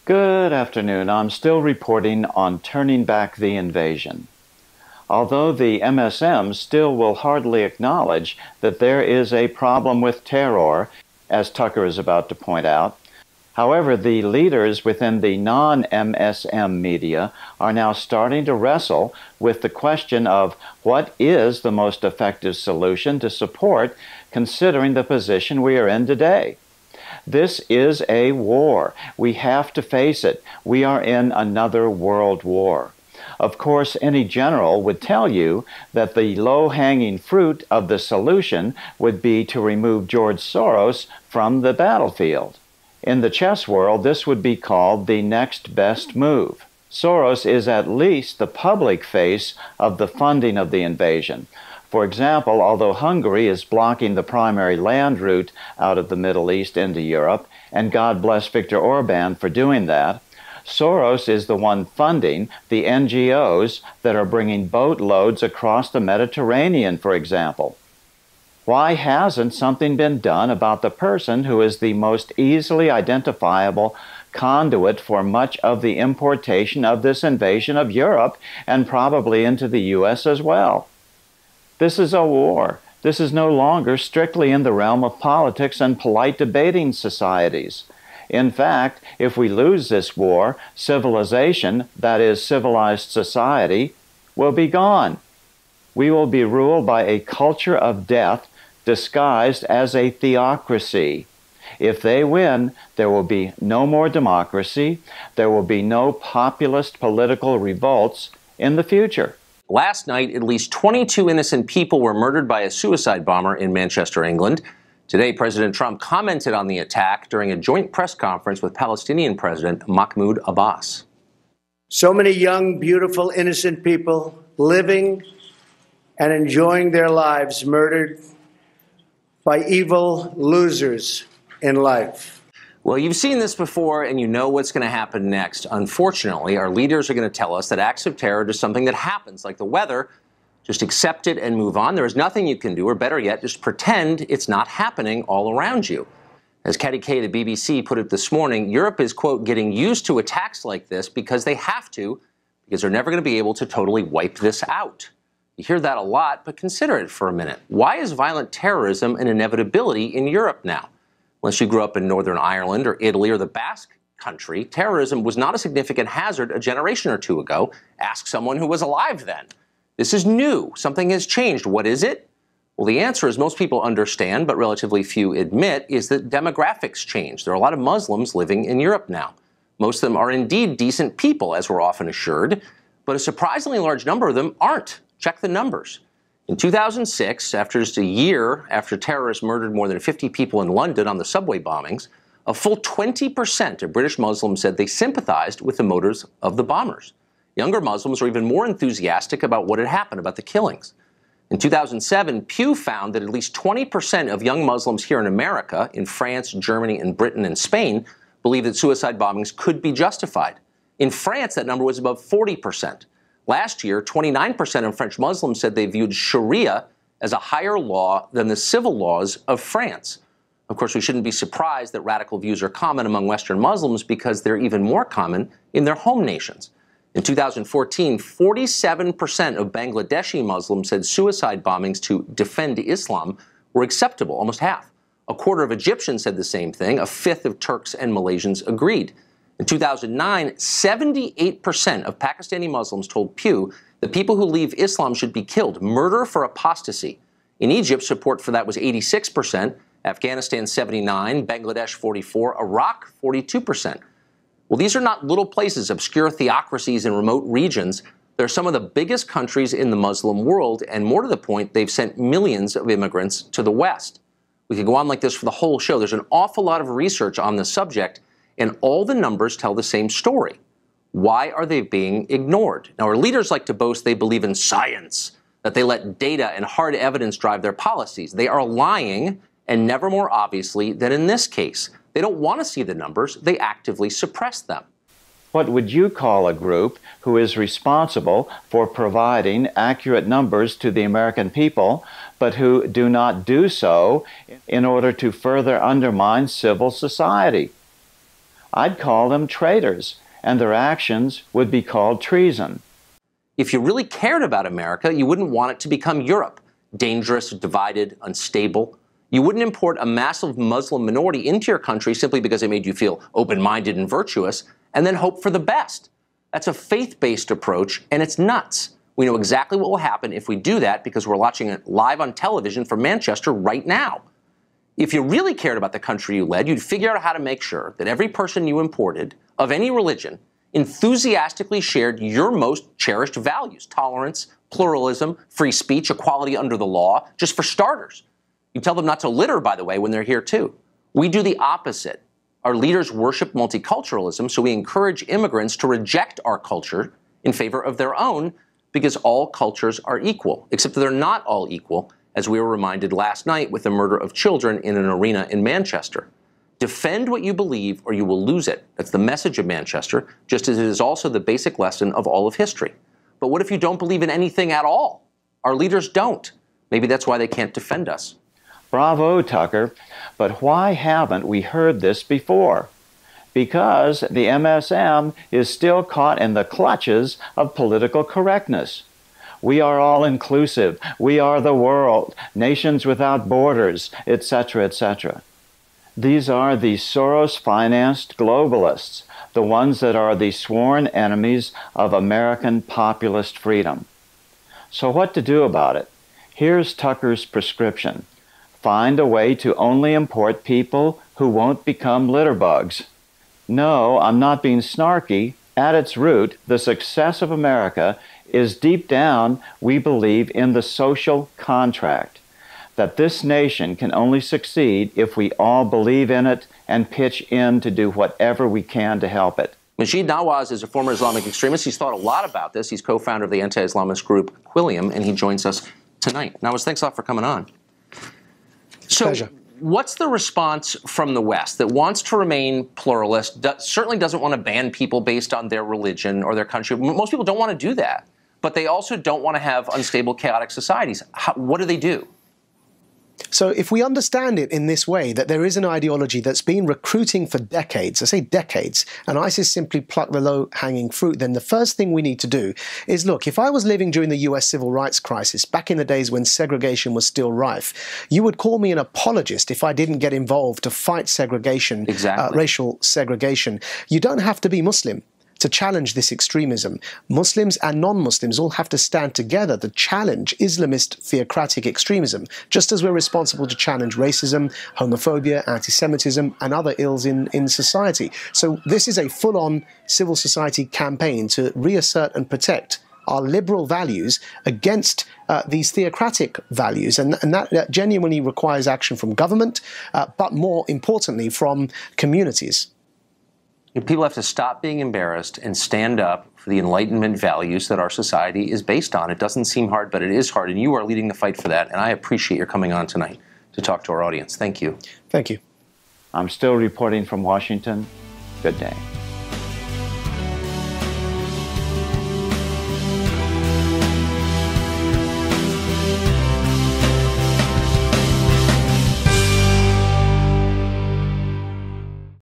Good afternoon. I'm still reporting on turning back the invasion. Although the MSM still will hardly acknowledge that there is a problem with terror, as Tucker is about to point out, however, the leaders within the non-MSM media are now starting to wrestle with the question of what is the most effective solution to support considering the position we are in today. This is a war. We have to face it. We are in another world war. Of course, any general would tell you that the low-hanging fruit of the solution would be to remove George Soros from the battlefield. In the chess world, this would be called the next best move. Soros is at least the public face of the funding of the invasion. For example, although Hungary is blocking the primary land route out of the Middle East into Europe, and God bless Viktor Orban for doing that, Soros is the one funding the NGOs that are bringing boatloads across the Mediterranean, for example. Why hasn't something been done about the person who is the most easily identifiable conduit for much of the importation of this invasion of Europe and probably into the U.S. as well? This is a war. This is no longer strictly in the realm of politics and polite debating societies. In fact, if we lose this war, civilization, that is, civilized society, will be gone. We will be ruled by a culture of death disguised as a theocracy. If they win, there will be no more democracy. There will be no populist political revolts in the future. Last night, at least 22 innocent people were murdered by a suicide bomber in Manchester, England. Today, President Trump commented on the attack during a joint press conference with Palestinian President Mahmoud Abbas. So many young, beautiful, innocent people living and enjoying their lives murdered by evil losers in life. Well, you've seen this before, and you know what's going to happen next. Unfortunately, our leaders are going to tell us that acts of terror are just something that happens, like the weather. Just accept it and move on. There is nothing you can do, or better yet, just pretend it's not happening all around you. As Katie Kay, the BBC, put it this morning, Europe is, quote, getting used to attacks like this because they have to, because they're never going to be able to totally wipe this out. You hear that a lot, but consider it for a minute. Why is violent terrorism an inevitability in Europe now? Unless you grew up in Northern Ireland or Italy or the Basque Country, terrorism was not a significant hazard a generation or two ago. Ask someone who was alive then. This is new. Something has changed. What is it? Well, the answer, as most people understand, but relatively few admit, is that demographics change. There are a lot of Muslims living in Europe now. Most of them are indeed decent people, as we're often assured, but a surprisingly large number of them aren't. Check the numbers. In 2006, after just a year after terrorists murdered more than 50 people in London on the subway bombings, a full 20% of British Muslims said they sympathized with the motives of the bombers. Younger Muslims were even more enthusiastic about what had happened, about the killings. In 2007, Pew found that at least 20% of young Muslims here in America, in France, Germany, and Britain and Spain, believed that suicide bombings could be justified. In France, that number was above 40%. Last year, 29% of French Muslims said they viewed Sharia as a higher law than the civil laws of France. Of course, we shouldn't be surprised that radical views are common among Western Muslims because they're even more common in their home nations. In 2014, 47% of Bangladeshi Muslims said suicide bombings to defend Islam were acceptable, almost half. A quarter of Egyptians said the same thing. A fifth of Turks and Malaysians agreed. In 2009, 78% of Pakistani Muslims told Pew that people who leave Islam should be killed, murder for apostasy. In Egypt, support for that was 86%, Afghanistan 79%, Bangladesh 44%, Iraq 42%. Well, these are not little places, obscure theocracies in remote regions. They're some of the biggest countries in the Muslim world, and more to the point, they've sent millions of immigrants to the West. We could go on like this for the whole show. There's an awful lot of research on the subject, and all the numbers tell the same story. Why are they being ignored? Now, our leaders like to boast they believe in science, that they let data and hard evidence drive their policies. They are lying, and never more obviously than in this case. They don't want to see the numbers. They actively suppress them. What would you call a group who is responsible for providing accurate numbers to the American people, but who do not do so in order to further undermine civil society? I'd call them traitors, and their actions would be called treason. If you really cared about America, you wouldn't want it to become Europe, dangerous, divided, unstable. You wouldn't import a massive Muslim minority into your country simply because it made you feel open-minded and virtuous, and then hope for the best. That's a faith-based approach, and it's nuts. We know exactly what will happen if we do that because we're watching it live on television from Manchester right now. If you really cared about the country you led, you'd figure out how to make sure that every person you imported, of any religion, enthusiastically shared your most cherished values: tolerance, pluralism, free speech, equality under the law, just for starters. You tell them not to litter, by the way, when they're here too. We do the opposite. Our leaders worship multiculturalism, so we encourage immigrants to reject our culture in favor of their own, because all cultures are equal, except that they're not all equal, as we were reminded last night with the murder of children in an arena in Manchester. Defend what you believe or you will lose it. That's the message of Manchester, just as it is also the basic lesson of all of history. But what if you don't believe in anything at all? Our leaders don't. Maybe that's why they can't defend us. Bravo, Tucker. But why haven't we heard this before? Because the MSM is still caught in the clutches of political correctness. We are all inclusive. We are the world, nations without borders, etc., etc. These are the Soros-financed globalists, the ones that are the sworn enemies of American populist freedom. So what to do about it? Here's Tucker's prescription. Find a way to only import people who won't become litterbugs. No, I'm not being snarky. At its root, the success of America is deep down, we believe in the social contract, that this nation can only succeed if we all believe in it and pitch in to do whatever we can to help it. Majid Nawaz is a former Islamic extremist. He's thought a lot about this. He's co-founder of the anti-Islamist group Quilliam, and he joins us tonight. Nawaz, thanks a lot for coming on. So, Pleasure. What's the response from the West that wants to remain pluralist, certainly doesn't want to ban people based on their religion or their country? Most people don't want to do that, but they also don't want to have unstable, chaotic societies. What do they do? So if we understand it in this way, that there is an ideology that's been recruiting for decades, I say decades, and ISIS simply plucked the low-hanging fruit, then the first thing we need to do is, look, if I was living during the US civil rights crisis, back in the days when segregation was still rife, you would call me an apologist if I didn't get involved to fight segregation, racial segregation. You don't have to be Muslim to challenge this extremism. Muslims and non-Muslims all have to stand together to challenge Islamist theocratic extremism, just as we're responsible to challenge racism, homophobia, anti-Semitism, and other ills in society. So this is a full-on civil society campaign to reassert and protect our liberal values against these theocratic values. And that genuinely requires action from government, but more importantly, from communities. People have to stop being embarrassed and stand up for the Enlightenment values that our society is based on. It doesn't seem hard, but it is hard, and you are leading the fight for that, and I appreciate your coming on tonight to talk to our audience. Thank you. Thank you. I'm still reporting from Washington. Good day.